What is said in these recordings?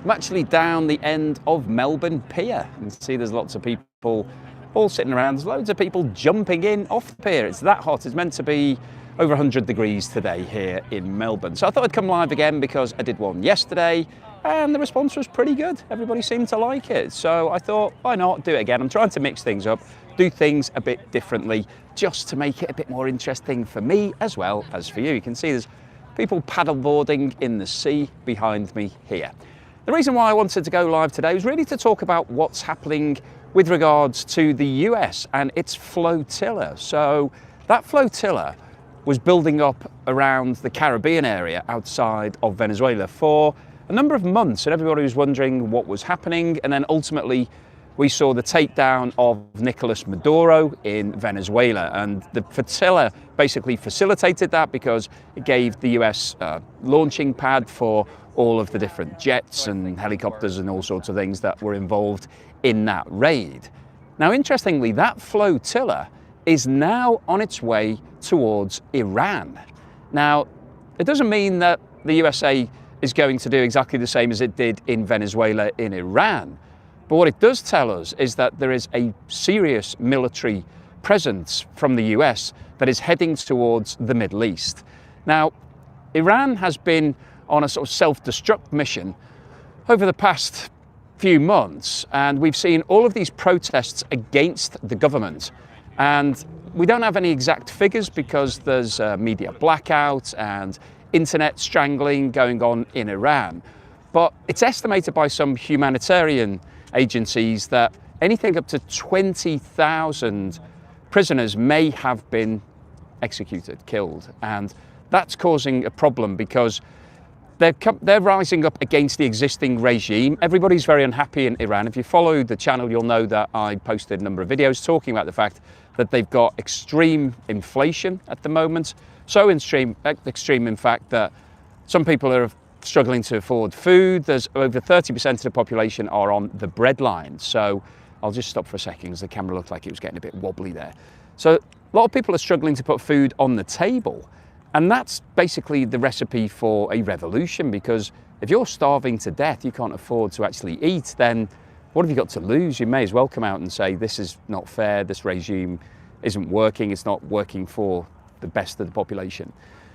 I'm actually down the end of Melbourne Pier. You can see there's lots of people all sitting around. There's loads of people jumping in off the pier. It's that hot. It's meant to be over 100 degrees today here in Melbourne. So I thought I'd come live again because I did one yesterday and the response was pretty good. Everybody seemed to like it. So I thought, why not do it again? I'm trying to mix things up, do things a bit differently, just to make it a bit more interesting for me as well as for you. You can see there's people paddleboarding in the sea behind me here. The reason why I wanted to go live today was really to talk about what's happening with regards to the US and its flotilla. So that flotilla was building up around the Caribbean area outside of Venezuela for a number of months, and everybody was wondering what was happening. And then ultimately we saw the takedown of Nicolas Maduro in Venezuela, and the flotilla basically facilitated that because it gave the US launching pad for all of the different jets and helicopters and all sorts of things that were involved in that raid. Now, interestingly, that flotilla is now on its way towards Iran. Now, it doesn't mean that the USA is going to do exactly the same as it did in Venezuela in Iran. But what it does tell us is that there is a serious military presence from the US that is heading towards the Middle East. Now, Iran has been on a sort of self-destruct mission over the past few months, and we've seen all of these protests against the government. And we don't have any exact figures because there's media blackout and internet strangling going on in Iran. But it's estimated by some humanitarian agencies that anything up to 20,000 prisoners may have been executed, killed. And that's causing a problem because they're rising up against the existing regime. Everybody's very unhappy in Iran. If you follow the channel, you'll know that I posted a number of videos talking about the fact that they've got extreme inflation at the moment. So extreme in fact that some people are struggling to afford food. There's over 30% of the population are on the breadline. So I'll just stop for a second because the camera looked like it was getting a bit wobbly there. So a lot of people are struggling to put food on the table. And that's basically the recipe for a revolution, because if you're starving to death, you can't afford to actually eat, then what have you got to lose? You may as well come out and say, this is not fair, this regime isn't working, it's not working for the best of the population.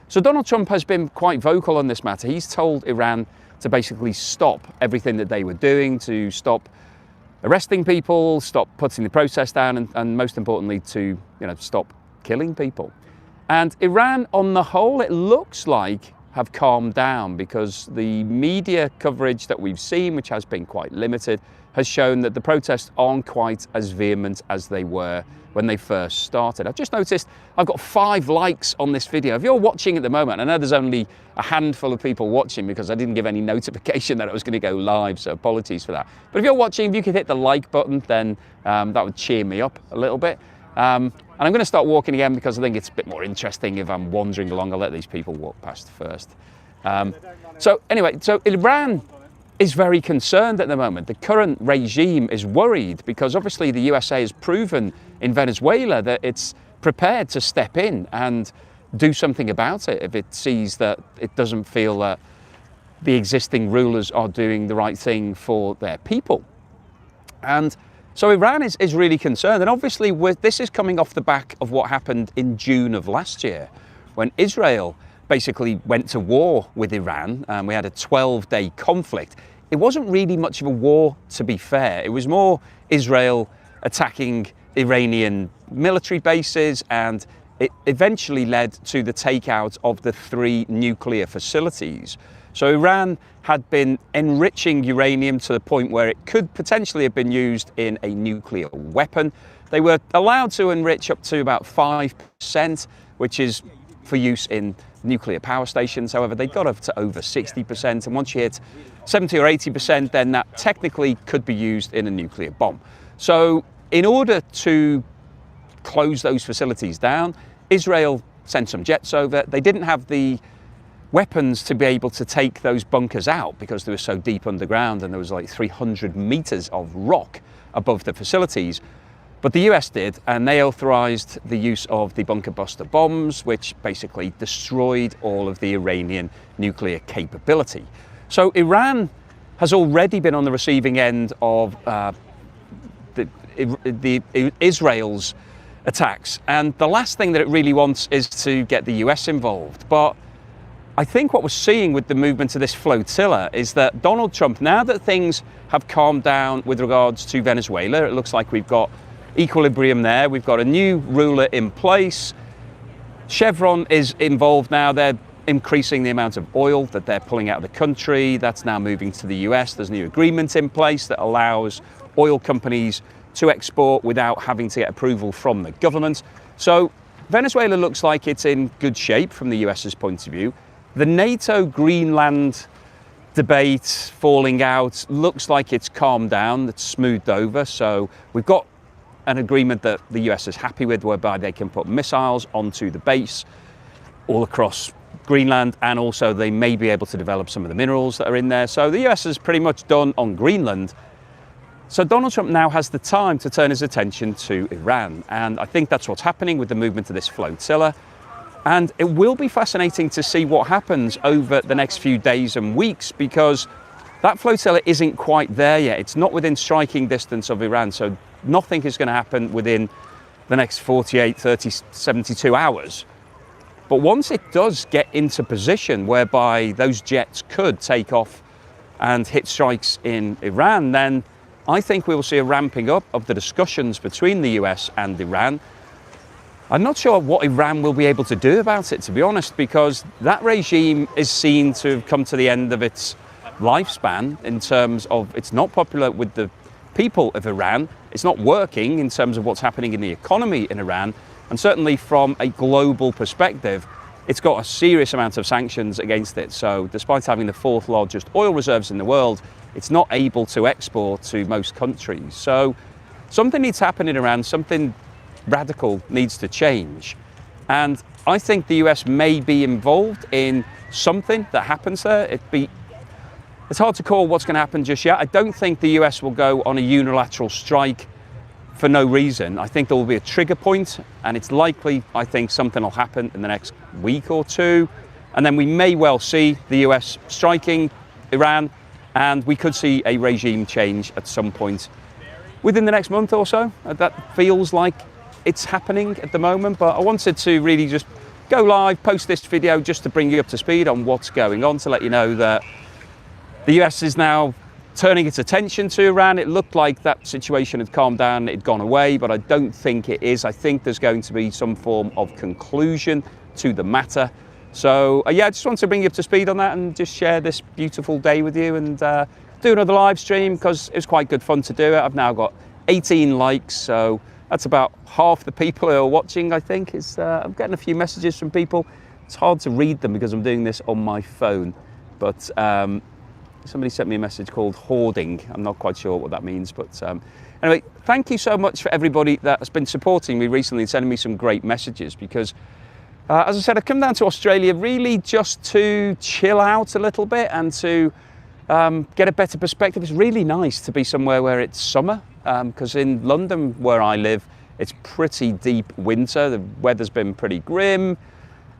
So Donald Trump has been quite vocal on this matter. He's told Iran to basically stop everything that they were doing, to stop arresting people, stop putting the protest down, and most importantly to stop killing people. And Iran, on the whole, it looks like have calmed down, because the media coverage that we've seen, which has been quite limited, has shown that the protests aren't quite as vehement as they were when they first started. I've just noticed I've got 5 likes on this video. If you're watching at the moment, I know there's only a handful of people watching because I didn't give any notification that I was going to go live, so apologies for that. But if you're watching, if you could hit the like button, then that would cheer me up a little bit. And I'm going to start walking again because I think it's a bit more interesting if I'm wandering along. I'll let these people walk past first. So anyway, so Iran is very concerned at the moment. The current regime is worried because obviously the USA has proven in Venezuela that it's prepared to step in and do something about it if it sees that it doesn't feel that the existing rulers are doing the right thing for their people. And so Iran is really concerned, and obviously this is coming off the back of what happened in June of last year, when Israel basically went to war with Iran, and we had a 12-day conflict. It wasn't really much of a war, to be fair. It was more Israel attacking Iranian military bases, and it eventually led to the takeout of the 3 nuclear facilities. So Iran had been enriching uranium to the point where it could potentially have been used in a nuclear weapon. They were allowed to enrich up to about 5%, which is for use in nuclear power stations. However, they got up to over 60%, and once you hit 70 or 80%, then that technically could be used in a nuclear bomb. So in order to close those facilities down, Israel sent some jets over. They didn't have the weapons to be able to take those bunkers out because they were so deep underground, and there was like 300 meters of rock above the facilities. But the US did, and they authorized the use of the bunker buster bombs, which basically destroyed all of the Iranian nuclear capability. So Iran has already been on the receiving end of Israel's attacks. And the last thing that it really wants is to get the US involved. But I think what we're seeing with the movement of this flotilla is that Donald Trump, now that things have calmed down with regards to Venezuela, it looks like we've got equilibrium there. We've got a new ruler in place. Chevron is involved now. They're increasing the amount of oil that they're pulling out of the country. That's now moving to the US. There's a new agreement in place that allows oil companies to export without having to get approval from the government. So Venezuela looks like it's in good shape from the US's point of view. The NATO-Greenland debate falling out looks like it's calmed down, it's smoothed over. So we've got an agreement that the US is happy with, whereby they can put missiles onto the base all across Greenland, and also they may be able to develop some of the minerals that are in there. So the US is pretty much done on Greenland. So Donald Trump now has the time to turn his attention to Iran. And I think that's what's happening with the movement of this flotilla. And it will be fascinating to see what happens over the next few days and weeks, because that flotilla isn't quite there yet. It's not within striking distance of Iran. So nothing is going to happen within the next 48, 30, 72 hours. But once it does get into position whereby those jets could take off and hit strikes in Iran, then I think we will see a ramping up of the discussions between the US and Iran. I'm not sure what Iran will be able to do about it, to be honest, because that regime is seen to have come to the end of its lifespan in terms of it's not popular with the people of Iran. It's not working in terms of what's happening in the economy in Iran. And certainly from a global perspective, it's got a serious amount of sanctions against it. So despite having the fourth largest oil reserves in the world, it's not able to export to most countries. So something needs to happen in Iran, something radical needs to change. And I think the US may be involved in something that happens there. It's hard to call what's going to happen just yet. I don't think the US will go on a unilateral strike for no reason. I think there will be a trigger point, and it's likely, I think, something will happen in the next week or two. And then we may well see the US striking Iran, and we could see a regime change at some point within the next month or so. That feels like it's happening at the moment, but I wanted to really just go live, post this video just to bring you up to speed on what's going on, to let you know that the US is now turning its attention to Iran. It looked like that situation had calmed down, it had gone away, but I don't think it is. I think there's going to be some form of conclusion to the matter. So yeah, I just want to bring you up to speed on that and just share this beautiful day with you, and do another live stream because it was quite good fun to do it. I've now got 18 likes, so that's about half the people who are watching, I think. I'm getting a few messages from people. It's hard to read them because I'm doing this on my phone, but somebody sent me a message called hoarding. I'm not quite sure what that means, but anyway, thank you so much for everybody that has been supporting me recently and sending me some great messages, because as I said, I've come down to Australia really just to chill out a little bit and to get a better perspective. It's really nice to be somewhere where it's summer, because in London, where I live, it's pretty deep winter. The weather's been pretty grim,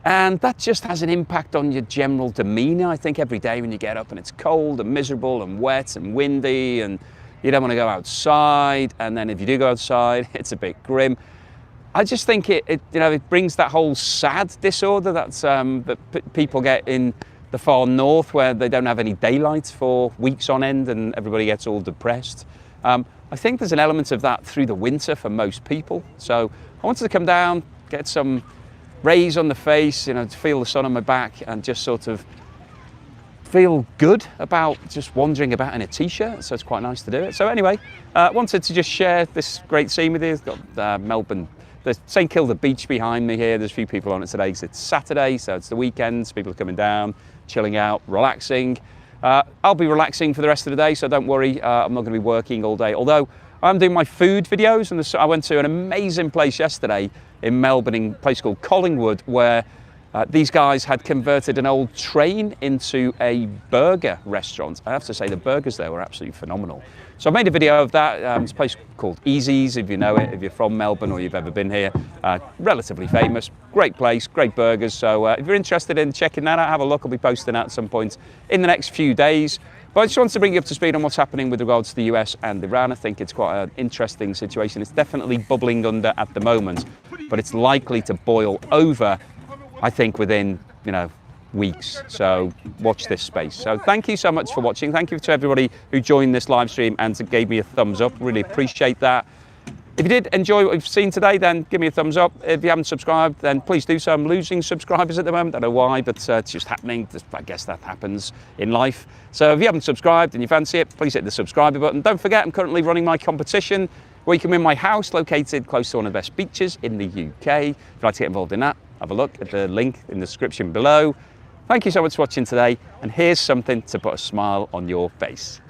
and that just has an impact on your general demeanour. I think every day when you get up and it's cold and miserable and wet and windy and you don't want to go outside, and then if you do go outside, it's a bit grim. I just think it brings that whole sad disorder that people get in the far north, where they don't have any daylight for weeks on end and everybody gets all depressed. I think there's an element of that through the winter for most people. So I wanted to come down, get some rays on the face, to feel the sun on my back and just sort of feel good about just wandering about in a t-shirt. So it's quite nice to do it. So anyway, wanted to just share this great scene with you. It's got Melbourne, the St Kilda beach behind me here. There's a few people on it today because it's Saturday, so it's the weekend. So people are coming down, chilling out, relaxing. I'll be relaxing for the rest of the day, so don't worry, I'm not going to be working all day. Although I'm doing my food videos, and I went to an amazing place yesterday in Melbourne, in a place called Collingwood, where these guys had converted an old train into a burger restaurant. I have to say the burgers there were absolutely phenomenal. So I made a video of that. It's a place called Easy's, if you know it, if you're from Melbourne or you've ever been here. Relatively famous, great place, great burgers. So if you're interested in checking that out, have a look. I'll be posting that at some point in the next few days. But I just wanted to bring you up to speed on what's happening with regards to the US and Iran. I think it's quite an interesting situation. It's definitely bubbling under at the moment, but it's likely to boil over, I think, within, weeks. So watch this space. So thank you so much for watching. Thank you to everybody who joined this live stream and gave me a thumbs up. Really appreciate that. If you did enjoy what we've seen today, then give me a thumbs up. If you haven't subscribed, then please do so. I'm losing subscribers at the moment. I don't know why, but it's just happening. I guess that happens in life. So if you haven't subscribed and you fancy it, please hit the subscribe button. Don't forget, I'm currently running my competition where you can win my house located close to one of the best beaches in the UK. If you'd like to get involved in that, have a look at the link in the description below. Thank you so much for watching today, and here's something to put a smile on your face.